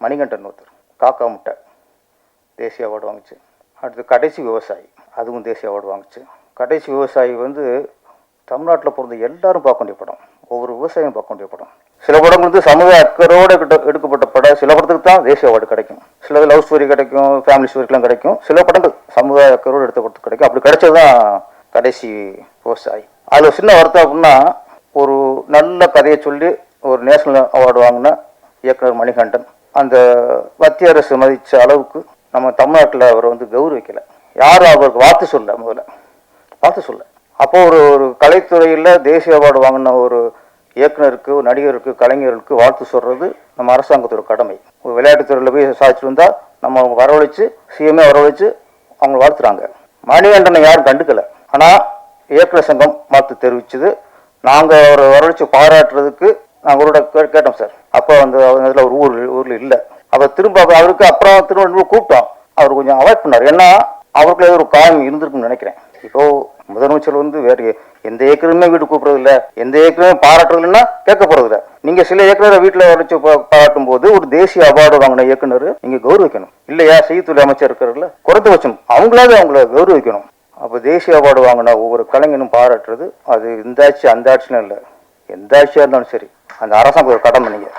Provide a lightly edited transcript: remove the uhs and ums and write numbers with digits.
மணிகண்டன் ஒருத்தர் காக்கா முட்டை தேசிய அவார்டு வாங்குச்சு. அடுத்து கடைசி விவசாயி, அதுவும் தேசிய அவார்டு வாங்குச்சு. கடைசி விவசாயி வந்து தமிழ்நாட்டில் பிறந்த எல்லாரும் பார்க்க வேண்டிய படம், ஒவ்வொரு விவசாயியும் பார்க்க வேண்டிய படம். சில படங்கள் வந்து சமூக அக்கறையோடு எடுக்கப்பட்ட படம், சில படத்துக்கு தான் தேசிய அவார்டு கிடைக்கும். சில லவ் ஸ்டோரி கிடைக்கும், ஃபேமிலி ஸ்டோரிக்கெலாம் கிடைக்கும். சில படங்கள் சமூக அக்கறையோடு எடுத்த படத்துக்கு கிடைக்கும். அப்படி கிடைச்சது தான் கடைசி விவசாயி. அதில் ஒரு சின்ன வருத்தம் அப்படின்னா, ஒரு நல்ல கதையை சொல்லி ஒரு நேஷனல் அவார்டு வாங்கின இயக்குனர் மணிகண்டன் அந்த மத்திய அரசு மதித்த அளவுக்கு நம்ம தமிழ்நாட்டில் அவரை வந்து கௌரவிக்கலை. யாரும் அவருக்கு வாழ்த்து சொல்ல, முதல்ல வாழ்த்து சொல்ல. அப்போ ஒரு கலைத்துறையில் தேசிய அவார்டு வாங்கின ஒரு இயக்குனருக்கு, நடிகருக்கு, கலைஞர்களுக்கு வாழ்த்து சொல்கிறது நம்ம அரசாங்கத்தோட கடமை. ஒரு விளையாட்டுத்துறையில் போய் சாதிச்சுட்டு வந்தால் நம்ம வரவழைச்சு, சிஎம்ஏ வரவழைச்சு அவங்க வாழ்த்துறாங்க. மணிகண்டனை யாரும் கண்டுக்கலை. ஆனால் இயக்குனர் சங்கம் வாழ்த்து தெரிவிச்சது. நாங்கள் அவரை வரவழைச்சு பாராட்டுறதுக்கு நாங்களோட கேட்டோம் சார். அப்போ அந்த இதில் ஒரு ஊரில் இல்லை. அப்போ திரும்ப அவருக்கு அப்புறம் திரும்ப கூப்பிட்டோம். அவர் கொஞ்சம் அவாய்ட் பண்ணார். ஏன்னா அவருக்குள்ள ஒரு காயம் இருந்திருக்குன்னு நினைக்கிறேன். இப்போ முதலமைச்சர் வந்து வேறு எந்த இயக்குனருமே வீடு கூப்பிடுறது இல்லை, எந்த இயக்குனரும் பாராட்டுறது இல்லைன்னா கேட்க போறது இல்லை. நீங்க சில இயக்குனரை வீட்டில் வரைச்சு பாராட்டும் போது ஒரு தேசிய அவார்டு வாங்கின இயக்குனர் நீங்க கௌரவிக்கணும் இல்லையா? செய்தித்துறை அமைச்சர் இருக்கிறதுல குறைந்தபட்சம் அவங்களாவது அவங்கள கௌரவிக்கணும். அப்போ தேசிய அவார்டு வாங்கின ஒவ்வொரு கலைஞனும் பாராட்டுறது அது இந்த ஆட்சி அந்த ஆட்சியும் இல்லை, எந்த ஆட்சியாக இருந்தாலும் சரி அந்த அரசாங்கம் கடமை. நீங்க